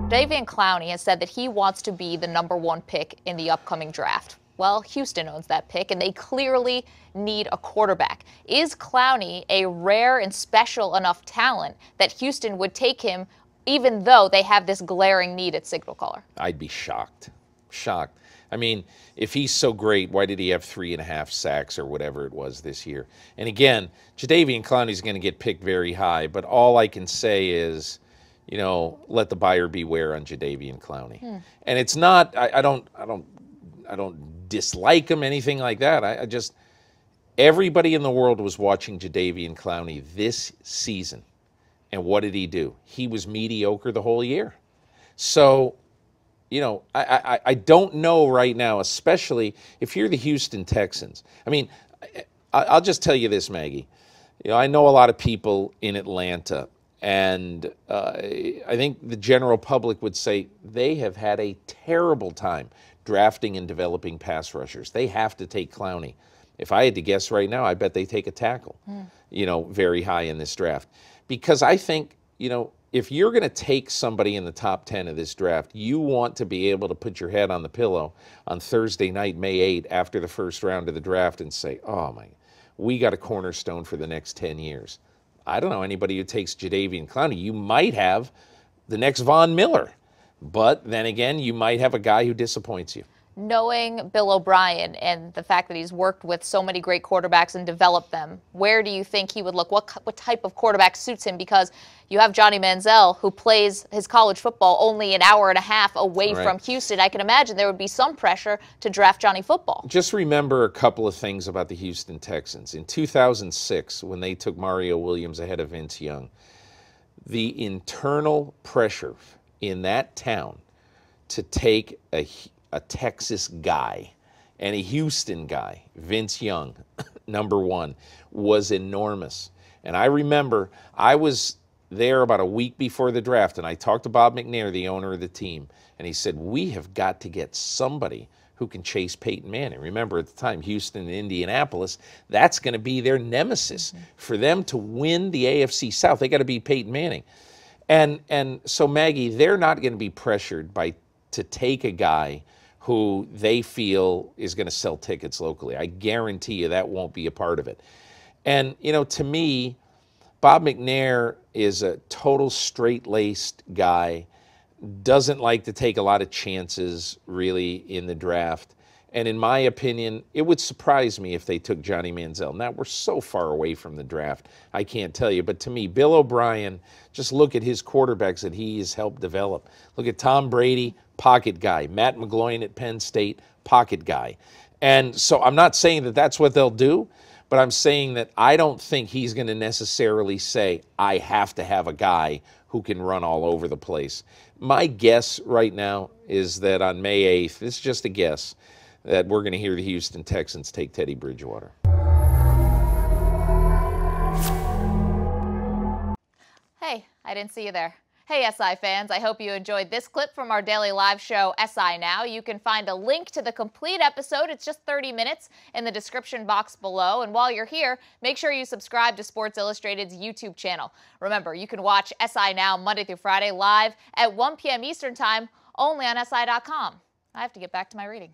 Jadeveon Clowney has said that he wants to be the #1 pick in the upcoming draft. Well, Houston owns that pick, and they clearly need a quarterback. Is Clowney a rare and special enough talent that Houston would take him, even though they have this glaring need at signal caller? I'd be shocked. Shocked. I mean, if he's so great, why did he have 3.5 sacks or whatever it was this year? And again, Jadeveon Clowney's going to get picked very high, but all I can say is, you know, let the buyer beware on Jadeveon Clowney. And it's not, I don't dislike him, anything like that. I just, everybody in the world was watching Jadeveon Clowney this season. And what did he do? He was mediocre the whole year. So, you know, I don't know right now, especially if you're the Houston Texans. I mean, I'll just tell you this, Maggie. You know, I know a lot of people in Atlanta, and I think the general public would say they have had a terrible time drafting and developing pass rushers. They have to take Clowney. If I had to guess right now, I bet they take a tackle, you know, very high in this draft. Because I think, you know, if you're going to take somebody in the top 10 of this draft, you want to be able to put your head on the pillow on Thursday night, May 8, after the first round of the draft and say, oh, my, we got a cornerstone for the next 10 years. I don't know anybody who takes Jadeveon Clowney. You might have the next Von Miller, but then again, you might have a guy who disappoints you. Knowing Bill O'Brien and the fact that he's worked with so many great quarterbacks and developed them, where do you think he would look? What type of quarterback suits him? Because you have Johnny Manziel, who plays his college football only an hour and a half away from Houston. I can imagine there would be some pressure to draft Johnny football. Just remember a couple of things about the Houston Texans. In 2006, when they took Mario Williams ahead of Vince Young, the internal pressure in that town to take a Texas guy and a Houston guy, Vince Young, #1, was enormous. And I remember I was there about a week before the draft, and I talked to Bob McNair, the owner of the team, and he said, we have got to get somebody who can chase Peyton Manning. Remember, at the time, Houston and Indianapolis, that's going to be their nemesis. For them to win the AFC South, they got to beat Peyton Manning. And so, Maggie, they're not going to be pressured to take a guy who they feel is going to sell tickets locally. I guarantee you that won't be a part of it. And, you know, to me, Bob McNair is a total straight-laced guy, doesn't like to take a lot of chances, really, in the draft. And in my opinion, it would surprise me if they took Johnny Manziel. Now, we're so far away from the draft, I can't tell you. But to me, Bill O'Brien, just look at his quarterbacks that he has helped develop. Look at Tom Brady, pocket guy. Matt McGloin at Penn State, pocket guy. And so I'm not saying that that's what they'll do, but I'm saying that I don't think he's going to necessarily say, I have to have a guy who can run all over the place. My guess right now is that on May 8th, this is just a guess, that we're going to hear the Houston Texans take Teddy Bridgewater. Hey, I didn't see you there. Hey, SI fans, I hope you enjoyed this clip from our daily live show, SI Now. You can find a link to the complete episode, it's just 30 minutes, in the description box below. And while you're here, make sure you subscribe to Sports Illustrated's YouTube channel. Remember, you can watch SI Now Monday through Friday live at 1 p.m. Eastern Time, only on SI.com. I have to get back to my reading.